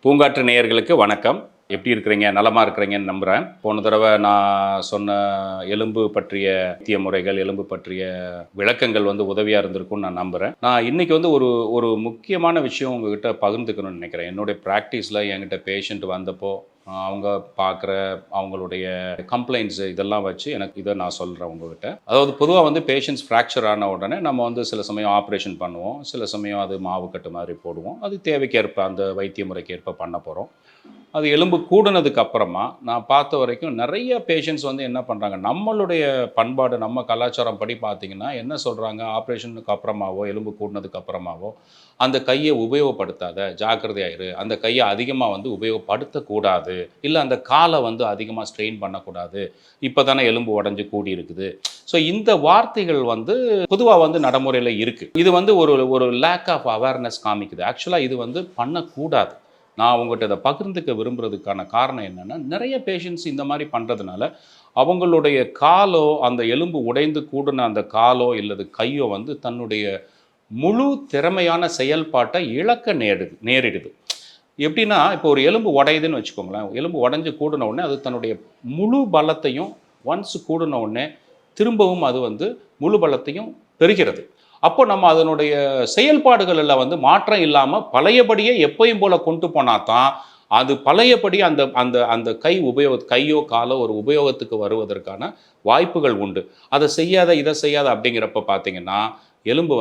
பூங்காற்று நேயர்களுக்கு வணக்கம். எப்படி இருக்கிறீங்க? நலமாக இருக்கிறீங்கன்னு நம்புகிறேன். போன தடவை நான் சொன்ன எலும்பு பற்றிய வைத்திய முறைகள், எலும்பு பற்றிய விளக்கங்கள் உதவியாக இருந்திருக்கும்னு நான் நம்புகிறேன். நான் இன்றைக்கி ஒரு முக்கியமான விஷயம் உங்ககிட்ட பகிர்ந்துக்கணும்னு நினைக்கிறேன். என்னுடைய ப்ராக்டிஸில் என்கிட்ட பேஷண்ட் வந்தப்போ அவங்க பார்க்குற அவங்களுடைய கம்ப்ளைண்ட்ஸு இதெல்லாம் வச்சு எனக்கு இதை நான் சொல்கிறேன் உங்ககிட்ட. அதாவது பொதுவாக பேஷண்ட்ஸ் ஃப்ராக்சர் ஆன உடனே நம்ம சில சமயம் ஆப்ரேஷன் பண்ணுவோம், சில சமயம் அது மாவு கட்டு மாதிரி போடுவோம். அது தேவைக்கேற்ப அந்த வைத்திய முறைக்கு ஏற்ப பண்ண போகிறோம். அது எலும்பு கூடுனதுக்கு அப்புறமா நான் பார்த்த வரைக்கும் நிறைய பேஷண்ட்ஸ் என்ன பண்ணுறாங்க, நம்மளுடைய பண்பாடு நம்ம கலாச்சாரம் படி பார்த்திங்கன்னா என்ன சொல்கிறாங்க, ஆப்ரேஷனுக்கு அப்புறமாவோ எலும்பு கூடினதுக்கு அப்புறமாவோ அந்த கையை உபயோகப்படுத்தாத, ஜாக்கிரதையாயிரு, அந்த கையை அதிகமாக உபயோகப்படுத்தக்கூடாது, இல்லை அந்த காலை அதிகமாக ஸ்ட்ரெயின் பண்ணக்கூடாது, இப்போ தானே எலும்பு உடஞ்சி கூடி இருக்குது. ஸோ இந்த வார்த்தைகள் பொதுவாக நடைமுறையில் இருக்குது. இது ஒரு லேக் ஆஃப் அவேர்னஸ் காமிக்குது. ஆக்சுவலாக இது பண்ணக்கூடாது. நான் உங்கள்கிட்ட இதை பகிர்ந்துக்க விரும்புகிறதுக்கான காரணம் என்னென்னா, நிறைய பேஷண்ட்ஸ் இந்த மாதிரி பண்ணுறதுனால அவங்களுடைய காலோ, அந்த எலும்பு உடைந்து கூடின அந்த காலோ இல்லது கையோ தன்னுடைய முழு திறமையான செயல்பாட்டை இழக்க நேரிடுது. எப்படின்னா, இப்போ ஒரு எலும்பு உடையுதுன்னு வச்சுக்கோங்களேன். எலும்பு உடைஞ்சு கூடின உடனே அது தன்னுடைய முழு பலத்தையும் ஒன்ஸ் கூடின உடனே திரும்பவும் அது முழு பலத்தையும் பெறுகிறது. அப்போ நம்ம அதனுடைய செயல்பாடுகளில் மாற்றம் இல்லாமல் பழையபடியே எப்பயும் போல் கொண்டு போனால் தான் அது பழையபடி அந்த அந்த அந்த கையோ காலோ ஒரு உபயோகத்துக்கு வருவதற்கான வாய்ப்புகள் உண்டு. அதை செய்யாத இதை செய்யாத அப்படிங்கிறப்ப பார்த்திங்கன்னா எலும்பு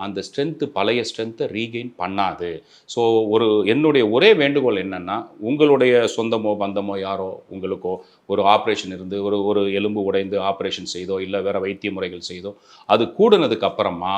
அந்த ஸ்ட்ரென்த்து பழைய ஸ்ட்ரென்த்தை ரீகெயின் பண்ணாது. ஸோ என்னுடைய ஒரே வேண்டுகோள் என்னென்னா, உங்களுடைய சொந்தமோ பந்தமோ யாரோ உங்களுக்கோ ஒரு ஆப்ரேஷன் இருந்து ஒரு எலும்பு உடைந்து ஆப்ரேஷன் செய்தோ இல்லை வேறு வைத்திய முறைகள் செய்தோ அது கூடுனதுக்கு அப்புறமா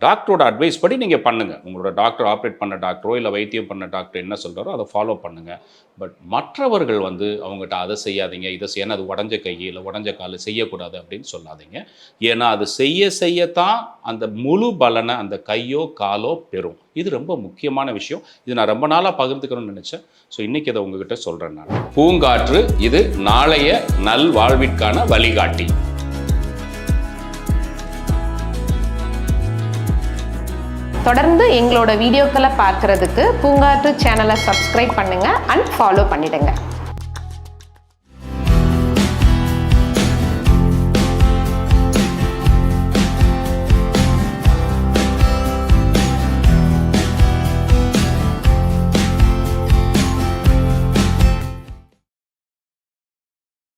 டாக்டரோட அட்வைஸ் படி நீங்கள் பண்ணுங்கள். உங்களோட டாக்டர், ஆப்ரேட் பண்ண டாக்டரோ இல்லை வைத்தியம் பண்ண டாக்டர் என்ன சொல்கிறாரோ அதை ஃபாலோ பண்ணுங்கள். பட் மற்றவர்கள் அவங்ககிட்ட அதை செய்யாதீங்க, இதை ஏன்னா அது உடஞ்ச கை இல்லை உடஞ்ச கால் செய்யக்கூடாது அப்படின்னு சொல்லாதீங்க. ஏன்னா அது செய்யத்தான் அந்த முழு பலனை அந்த கையோ காலோ பெறும். இது ரொம்ப முக்கியமான விஷயம். இது நான் ரொம்ப நாளாக பகிர்ந்துக்கணும்னு நினச்சேன். ஸோ இன்றைக்கி இதை உங்ககிட்ட சொல்கிறேன் நான். பூங்காற்று இது நாளைய நல்வாழ்விற்கான வழிகாட்டி. தொடர்ந்து எங்களோட வீடியோக்களை பார்க்குறதுக்கு பூங்காற்று சேனலை சப்ஸ்கிரைப் பண்ணுங்கள் அண்ட் ஃபாலோ பண்ணிடுங்க.